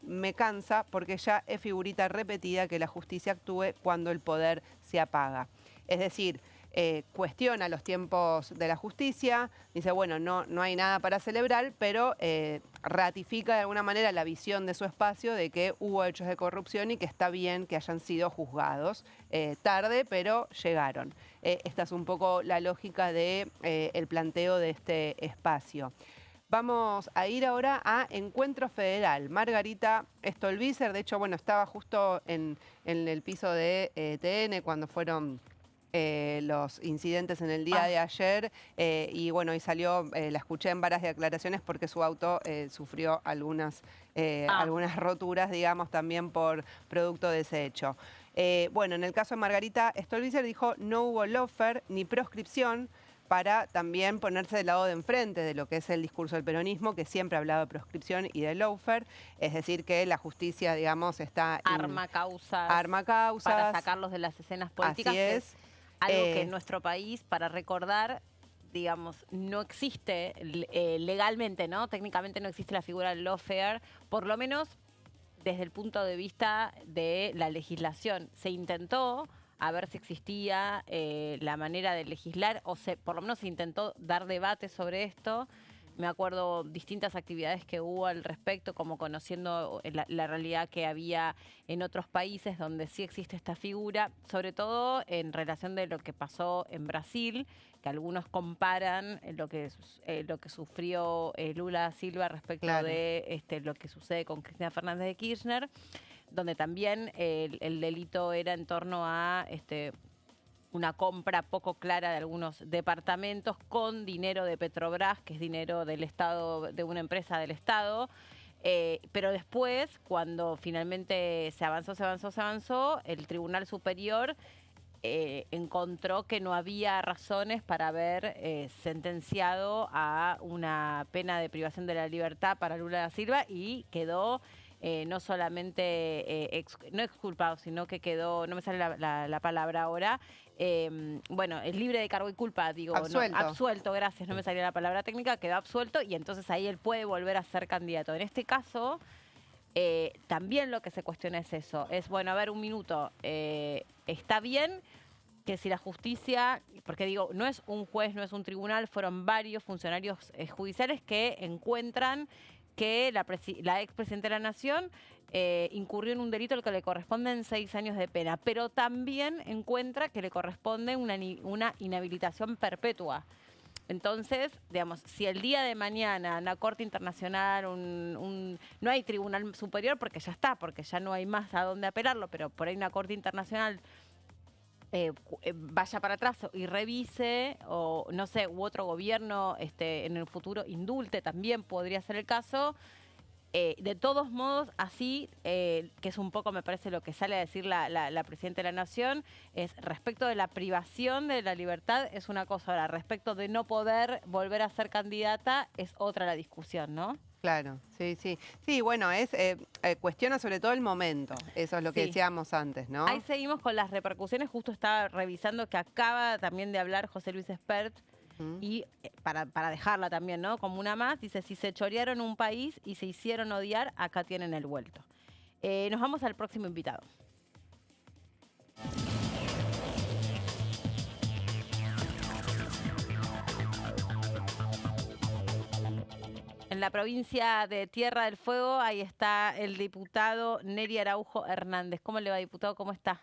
Me cansa porque ya es figurita repetida que la justicia actúe cuando el poder se apaga. Es decir, cuestiona los tiempos de la justicia, dice, bueno, no hay nada para celebrar, pero ratifica de alguna manera la visión de su espacio de que hubo hechos de corrupción y que está bien que hayan sido juzgados. Tarde, pero llegaron. Esta es un poco la lógica del planteo de este espacio. Vamos a ir ahora a Encuentro Federal. Margarita Stolbizer, de hecho, bueno, estaba justo en el piso de TN cuando fueron los incidentes en el día de ayer y bueno, y salió, la escuché en varias declaraciones porque su auto sufrió algunas roturas, digamos, también por producto de ese hecho. Bueno, en el caso de Margarita Stolbizer dijo no hubo lawfare ni proscripción, para también ponerse del lado de enfrente de lo que es el discurso del peronismo, que siempre ha hablado de proscripción y de lawfare, es decir, que la justicia, digamos, está... Arma causas para sacarlos de las escenas políticas. Así es. Algo que en nuestro país, para recordar, digamos, no existe legalmente, ¿no? Técnicamente no existe la figura del lawfare, por lo menos desde el punto de vista de la legislación. Se intentó a ver si existía la manera de legislar, por lo menos se intentó dar debate sobre esto. Me acuerdo distintas actividades que hubo al respecto, como conociendo la realidad que había en otros países donde sí existe esta figura, sobre todo en relación de lo que pasó en Brasil, que algunos comparan lo que sufrió Lula da Silva respecto de lo que sucede con Cristina Fernández de Kirchner, donde también el delito era en torno a una compra poco clara de algunos departamentos con dinero de Petrobras, que es dinero del Estado, de una empresa del Estado. Pero después, cuando finalmente se avanzó, el Tribunal Superior encontró que no había razones para haber sentenciado a una pena de privación de la libertad para Lula da Silva y quedó... no solamente no exculpado, sino que quedó, no me sale la palabra ahora, bueno, es libre de cargo y culpa, digo, absuelto. No, absuelto, gracias, no me salía la palabra técnica, quedó absuelto y entonces ahí él puede volver a ser candidato. En este caso, también lo que se cuestiona es eso, es, bueno, a ver, un minuto, está bien que si la justicia, porque digo, no es un juez, no es un tribunal, fueron varios funcionarios judiciales que encuentran que la expresidenta de la Nación incurrió en un delito al que le corresponden 6 años de pena, pero también encuentra que le corresponde una inhabilitación perpetua. Entonces, digamos, si el día de mañana una corte internacional, no hay tribunal superior porque ya está, porque ya no hay más a dónde apelarlo, pero por ahí una corte internacional vaya para atrás y revise, o no sé, u otro gobierno en el futuro indulte, también podría ser el caso. De todos modos, así, que es un poco, me parece, lo que sale a decir la Presidenta de la Nación, es respecto de la privación de la libertad, es una cosa. Ahora, respecto de no poder volver a ser candidata, es otra la discusión, ¿no? Claro, sí, sí. Sí, bueno, cuestiona sobre todo el momento. Eso es lo que decíamos antes, ¿no? Ahí seguimos con las repercusiones. Justo estaba revisando que acaba también de hablar José Luis Espert, y para dejarla también, ¿no? Como una más, dice, si se chorearon un país y se hicieron odiar, acá tienen el vuelto. Nos vamos al próximo invitado. En la provincia de Tierra del Fuego, ahí está el diputado Neri Araujo Hernández. ¿Cómo le va, diputado? ¿Cómo está?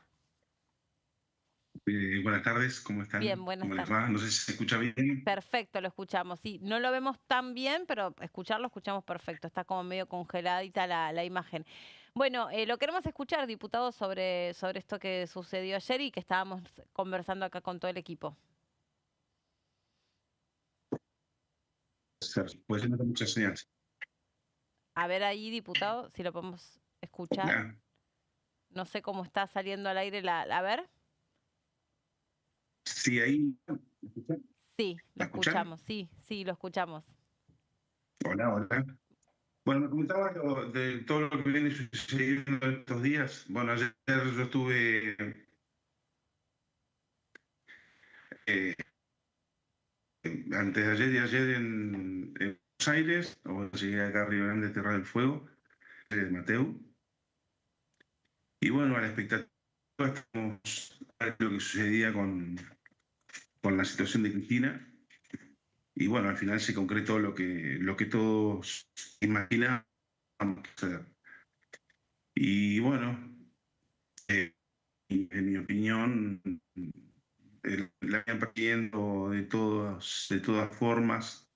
Buenas tardes, ¿cómo están? Bien, buenas tardes. ¿Cómo les va? No sé si se escucha bien. Perfecto, lo escuchamos. Sí, no lo vemos tan bien, pero escucharlo escuchamos perfecto. Está como medio congeladita la imagen. Bueno, lo queremos escuchar, diputado, sobre esto que sucedió ayer y que estábamos conversando acá con todo el equipo. Puede ser muchas señales. A ver ahí, diputado, si lo podemos escuchar. Ya. No sé cómo está saliendo al aire a ver. Sí, ahí. ¿Me escuchan? Sí, lo escuchan? escuchamos, sí, lo escuchamos. Hola, hola. Bueno, me comentaba de todo lo que viene sucediendo estos días. Bueno, ayer yo estuve antes de ayer y ayer en Buenos Aires, o llegué acá a Río Grande, Tierra del Fuego, de Mateu. Y bueno, a la expectativa estamos a ver lo que sucedía con la situación de Cristina. Y bueno, al final se concretó lo que todos imaginábamos hacer. Y bueno, en mi opinión, la habían partiendo de todas formas.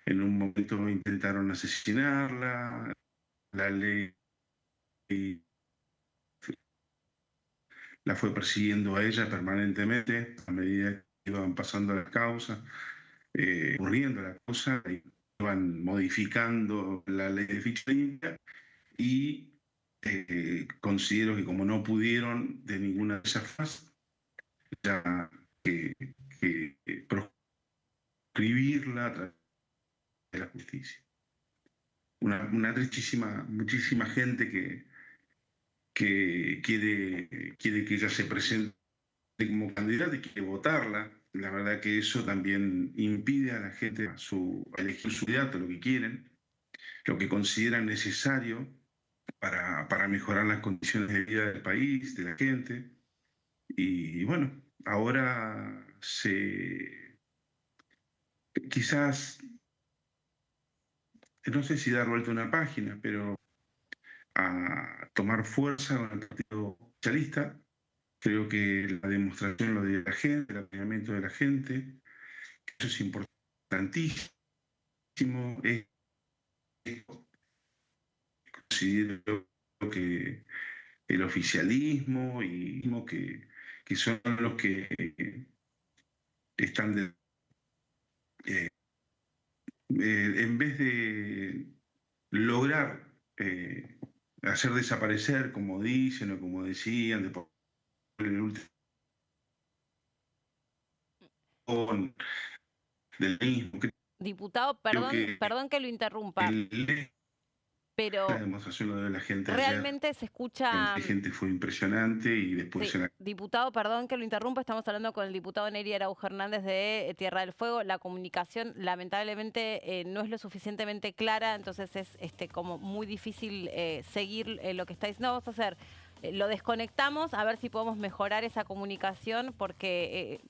En un momento intentaron asesinarla, la ley la fue persiguiendo a ella permanentemente a medida que iban pasando las causas, ocurriendo la causa, iban modificando la ley de ficha limpia y considero que como no pudieron de ninguna de esas fases, ya que proscribirla a través de la justicia. Una tristísima, muchísima gente que quiere que ella se presente como candidata y quiere votarla. La verdad que eso también impide a la gente a elegir su candidato, lo que quieren, lo que consideran necesario para mejorar las condiciones de vida del país, de la gente. Y bueno, ahora quizás, no sé si dar vuelta una página, pero a tomar fuerza con el Partido Socialista. Creo que la demostración, lo de la gente, el apoyamiento de la gente, eso es importantísimo. Considero que el oficialismo y que son los que están en vez de lograr hacer desaparecer, como dicen o como decían, el último del mismo. Diputado, perdón que lo interrumpa. Pero la demostración de la gente realmente ayer, se escucha... La gente fue impresionante y después... Sí. Diputado, perdón que lo interrumpa, estamos hablando con el diputado Neri Araujo Hernández de Tierra del Fuego. La comunicación lamentablemente no es lo suficientemente clara, entonces es como muy difícil seguir lo que está diciendo. Vamos a hacer, lo desconectamos a ver si podemos mejorar esa comunicación porque...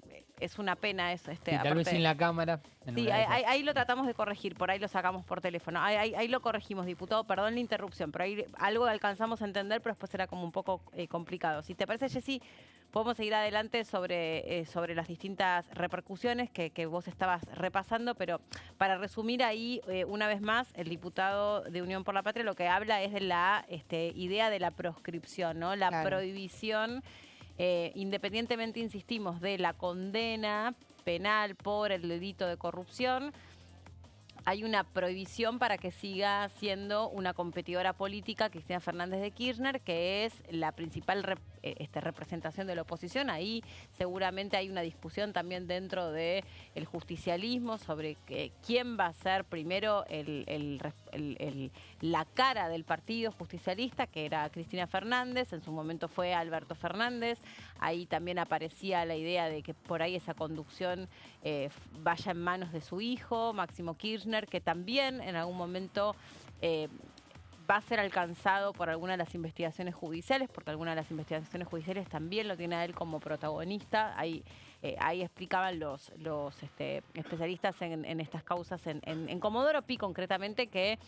es una pena eso. Tal vez sin la cámara. Sí, ahí lo tratamos de corregir, por ahí lo sacamos por teléfono. Ahí lo corregimos, diputado, perdón la interrupción, pero ahí algo alcanzamos a entender, pero después era como un poco complicado. Si te parece, Jessy, podemos seguir adelante sobre las distintas repercusiones que vos estabas repasando, pero para resumir ahí, una vez más, el diputado de Unión por la Patria lo que habla es de la idea de la proscripción, ¿no? La prohibición. Independientemente, insistimos, de la condena penal por el delito de corrupción, hay una prohibición para que siga siendo una competidora política Cristina Fernández de Kirchner, que es la principal representación de la oposición. Ahí seguramente hay una discusión también dentro del justicialismo sobre quién va a ser primero la cara del partido justicialista, que era Cristina Fernández, en su momento fue Alberto Fernández. Ahí también aparecía la idea de que por ahí esa conducción vaya en manos de su hijo, Máximo Kirchner, que también en algún momento va a ser alcanzado por alguna de las investigaciones judiciales, porque alguna de las investigaciones judiciales también lo tiene a él como protagonista. Ahí explicaban los especialistas en estas causas, en Comodoro Pi concretamente, que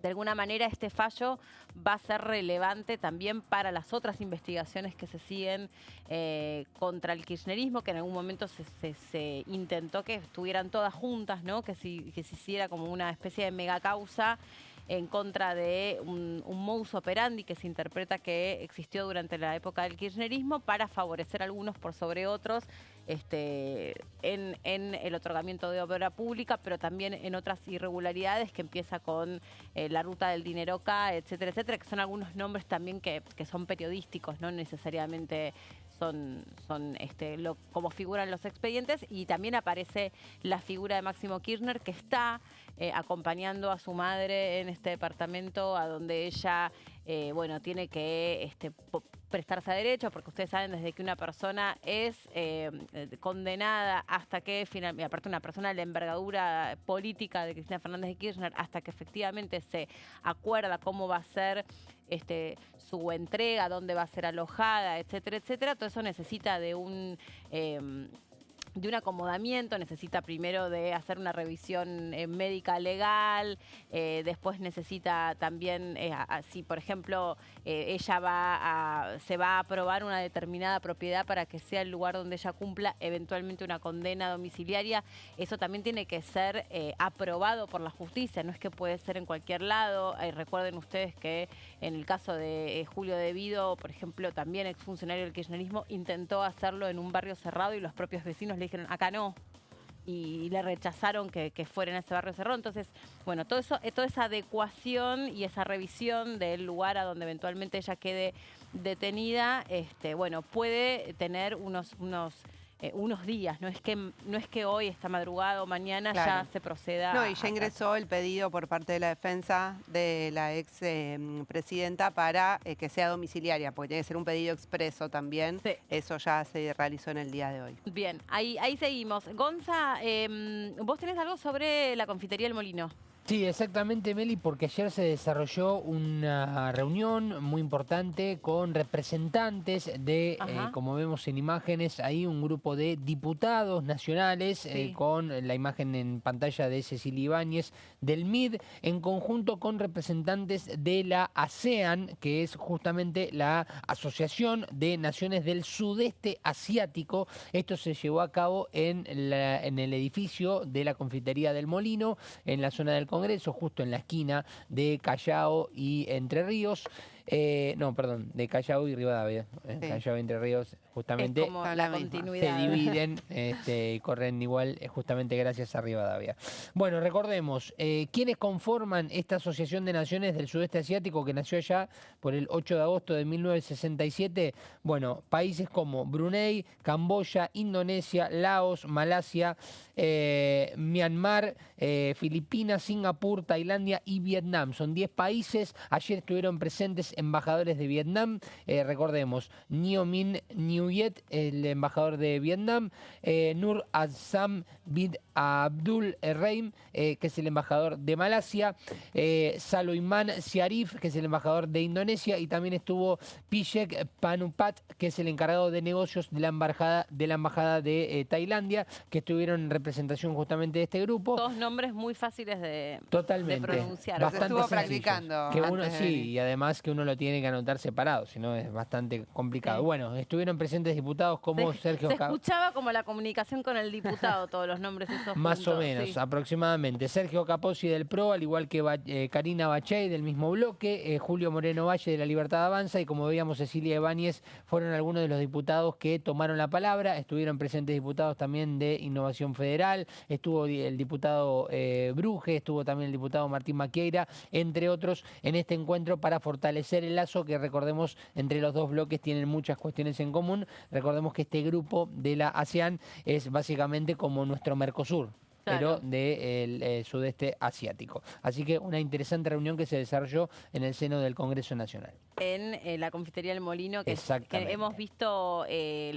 de alguna manera este fallo va a ser relevante también para las otras investigaciones que se siguen contra el kirchnerismo, que en algún momento se intentó que estuvieran todas juntas, ¿no? Que se hiciera como una especie de megacausa en contra de un modus operandi que se interpreta que existió durante la época del kirchnerismo para favorecer a algunos por sobre otros en el otorgamiento de obra pública, pero también en otras irregularidades que empieza con la ruta del dinero K, etcétera, etcétera, que son algunos nombres también que son periodísticos, no necesariamente son como figuran los expedientes. Y también aparece la figura de Máximo Kirchner, que está acompañando a su madre en este departamento, a donde ella tiene que prestarse a derecho, porque ustedes saben, desde que una persona es condenada hasta que finalmente, aparte una persona de la envergadura política de Cristina Fernández de Kirchner, hasta que efectivamente se acuerda cómo va a ser su entrega, dónde va a ser alojada, etcétera, etcétera, todo eso necesita de de un acomodamiento, necesita primero de hacer una revisión médica legal, después necesita también, si por ejemplo ella se va a aprobar una determinada propiedad para que sea el lugar donde ella cumpla eventualmente una condena domiciliaria, eso también tiene que ser aprobado por la justicia, no es que puede ser en cualquier lado. Recuerden ustedes que en el caso de Julio De Vido, por ejemplo, también exfuncionario del kirchnerismo, intentó hacerlo en un barrio cerrado y los propios vecinos le dijeron, acá no, y le rechazaron que fuera en ese barrio cerrado. Entonces, bueno, toda esa adecuación y esa revisión del lugar a donde eventualmente ella quede detenida, bueno, puede tener unos días, no es que hoy, esta madrugada o mañana ya se proceda. No, y ya ingresó el pedido por parte de la defensa de la ex presidenta para que sea domiciliaria, porque tiene que ser un pedido expreso también. Sí. Eso ya se realizó en el día de hoy. Bien, ahí seguimos. Gonza, ¿vos tenés algo sobre la confitería El Molino? Sí, exactamente, Meli, porque ayer se desarrolló una reunión muy importante con representantes de, como vemos en imágenes, ahí un grupo de diputados nacionales, con la imagen en pantalla de Cecilia Ibáñez, del MID, en conjunto con representantes de la ASEAN, que es justamente la Asociación de Naciones del Sudeste Asiático. Esto se llevó a cabo en el edificio de la confitería del Molino, en la zona del Congreso, justo en la esquina de Callao y Entre Ríos. De Callao y Rivadavia. Callao y Entre Ríos, justamente, es como la continuidad. Se dividen y corren igual, justamente gracias a Rivadavia. Bueno, recordemos, ¿quiénes conforman esta Asociación de Naciones del Sudeste Asiático que nació allá por el 8 de agosto de 1967? Bueno, países como Brunei, Camboya, Indonesia, Laos, Malasia, Myanmar, Filipinas, Singapur, Tailandia y Vietnam. Son 10 países. Ayer estuvieron presentes embajadores de Vietnam. Recordemos, Nho Minh Nguyet, el embajador de Vietnam, Nur Azam Bin Abdul Reim, que es el embajador de Malasia, Saloiman Siarif, que es el embajador de Indonesia, y también estuvo Pishek Panupat, que es el encargado de negocios de la embajada de Tailandia, que estuvieron en representación justamente de este grupo. Dos nombres muy fáciles de pronunciar. Bastante estuvo practicando. Que uno, y además que uno lo tiene que anotar separado, si no es bastante complicado. Bueno, estuvieron presentes diputados como Sergio Se escuchaba como la comunicación con el diputado, todos los nombres esos más juntos, o menos, aproximadamente. Sergio Capozzi del PRO, al igual que Karina Bachey del mismo bloque, Julio Moreno Valle de la Libertad Avanza, y como veíamos Cecilia Ibáñez, fueron algunos de los diputados que tomaron la palabra. Estuvieron presentes diputados también de Innovación Federal, estuvo el diputado Bruje, estuvo también el diputado Martín Maquieira, entre otros, en este encuentro para fortalecer el lazo que, recordemos, entre los dos bloques tienen muchas cuestiones en común. Recordemos que este grupo de la ASEAN es básicamente como nuestro Mercosur, pero del sudeste asiático. Así que una interesante reunión que se desarrolló en el seno del Congreso Nacional. En la confitería El Molino, que hemos visto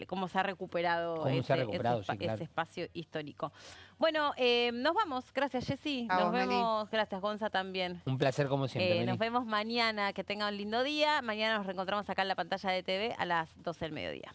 cómo se ha recuperado, ese espacio histórico. Bueno, nos vamos. Gracias, Jessy. Nos vemos. Gracias, Gonza, también. Un placer como siempre. Nos vemos mañana. Que tengan un lindo día. Mañana nos reencontramos acá en la pantalla de TV a las 12 del mediodía.